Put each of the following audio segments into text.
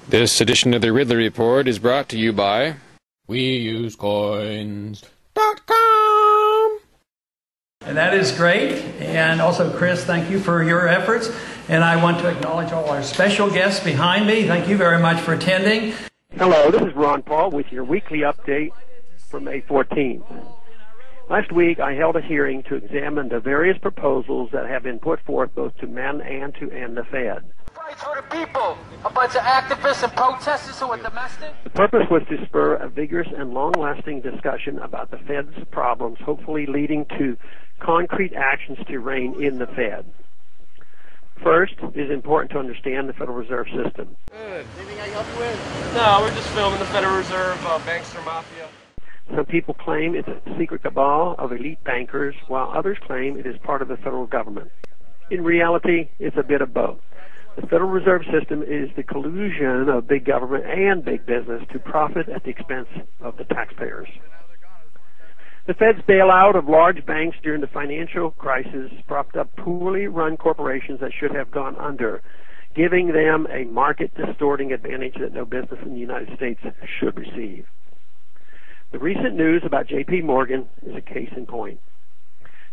This edition of the Ridley Report is brought to you by WeUseCoins.com. And that is great. And also, Chris, thank you for your efforts. And I want to acknowledge all our special guests behind me. Thank you very much for attending. Hello, this is Ron Paul with your weekly update for May 14th. Last week, I held a hearing to examine the various proposals that have been put forth both to men and to end the Fed. Rights for the people. A bunch of activists and protesters who are domestic. The purpose was to spur a vigorous and long-lasting discussion about the Fed's problems, hopefully leading to concrete actions to rein in the Fed. First, it is important to understand the Federal Reserve System. Good. Anything I can help you with? No, we're just filming the Federal Reserve, bankster mafia. Some people claim it's a secret cabal of elite bankers, while others claim it is part of the federal government. In reality, it's a bit of both. The Federal Reserve System is the collusion of big government and big business to profit at the expense of the taxpayers. The Fed's bailout of large banks during the financial crisis propped up poorly run corporations that should have gone under, giving them a market-distorting advantage that no business in the United States should receive. The recent news about J.P. Morgan is a case in point.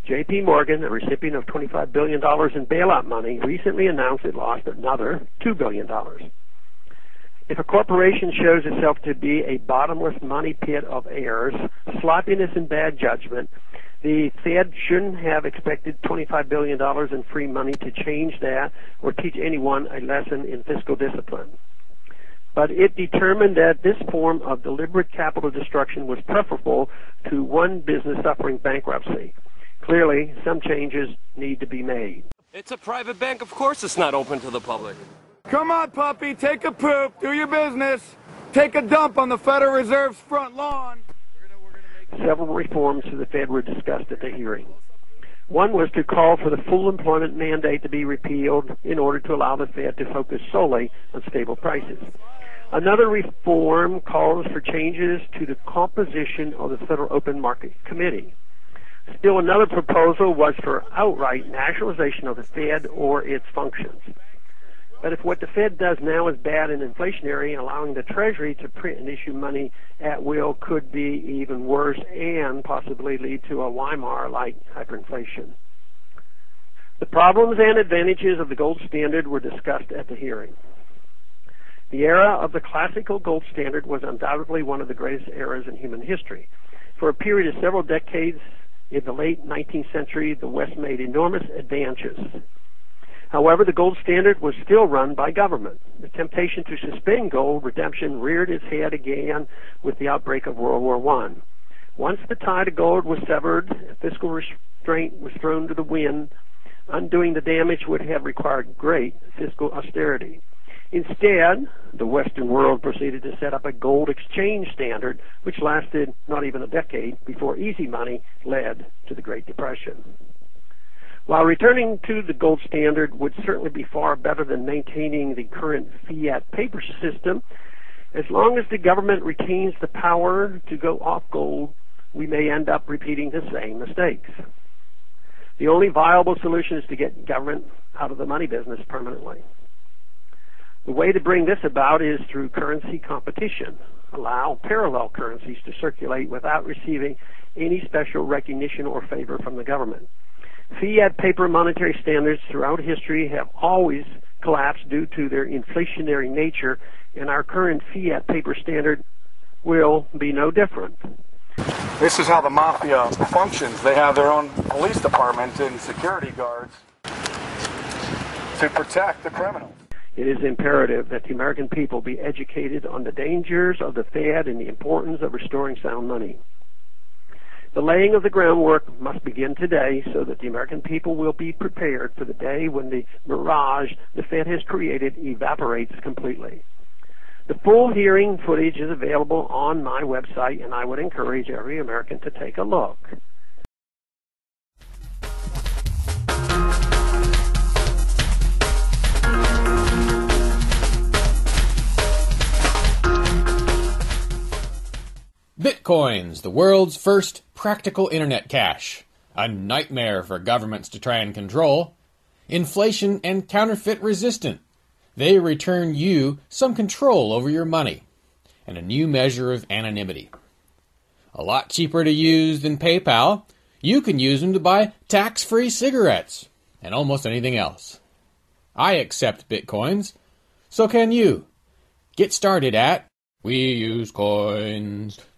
J.P. Morgan, a recipient of $25 billion in bailout money, recently announced it lost another $2 billion. If a corporation shows itself to be a bottomless money pit of errors, sloppiness, and bad judgment, the Fed shouldn't have expected $25 billion in free money to change that or teach anyone a lesson in fiscal discipline. But it determined that this form of deliberate capital destruction was preferable to one business suffering bankruptcy. Clearly, some changes need to be made. It's a private bank. Of course it's not open to the public. Come on, puppy, take a poop, do your business. Take a dump on the Federal Reserve's front lawn. Several reforms to the Fed were discussed at the hearing. One was to call for the full employment mandate to be repealed in order to allow the Fed to focus solely on stable prices. Another reform calls for changes to the composition of the Federal Open Market Committee. Still another proposal was for outright nationalization of the Fed or its functions. But if what the Fed does now is bad and inflationary, allowing the Treasury to print and issue money at will could be even worse and possibly lead to a Weimar-like hyperinflation. The problems and advantages of the gold standard were discussed at the hearing. The era of the classical gold standard was undoubtedly one of the greatest eras in human history. For a period of several decades, in the late 19th century, the West made enormous advances. However, the gold standard was still run by government. The temptation to suspend gold redemption reared its head again with the outbreak of World War I. Once the tie to gold was severed, fiscal restraint was thrown to the wind. Undoing the damage would have required great fiscal austerity. Instead, the Western world proceeded to set up a gold exchange standard, which lasted not even a decade before easy money led to the Great Depression. While returning to the gold standard would certainly be far better than maintaining the current fiat paper system, as long as the government retains the power to go off gold, we may end up repeating the same mistakes. The only viable solution is to get government out of the money business permanently. The way to bring this about is through currency competition. Allow parallel currencies to circulate without receiving any special recognition or favor from the government. Fiat paper monetary standards throughout history have always collapsed due to their inflationary nature, and our current fiat paper standard will be no different. This is how the mafia functions. They have their own police department and security guards to protect the criminals. It is imperative that the American people be educated on the dangers of the Fed and the importance of restoring sound money. The laying of the groundwork must begin today so that the American people will be prepared for the day when the mirage the Fed has created evaporates completely. The full hearing footage is available on my website, and I would encourage every American to take a look. Bitcoins, the world's first practical internet cash. A nightmare for governments to try and control. Inflation and counterfeit resistant. They return you some control over your money and a new measure of anonymity. A lot cheaper to use than PayPal, you can use them to buy tax-free cigarettes and almost anything else. I accept Bitcoins. So can you. Get started at WeUseCoins.com.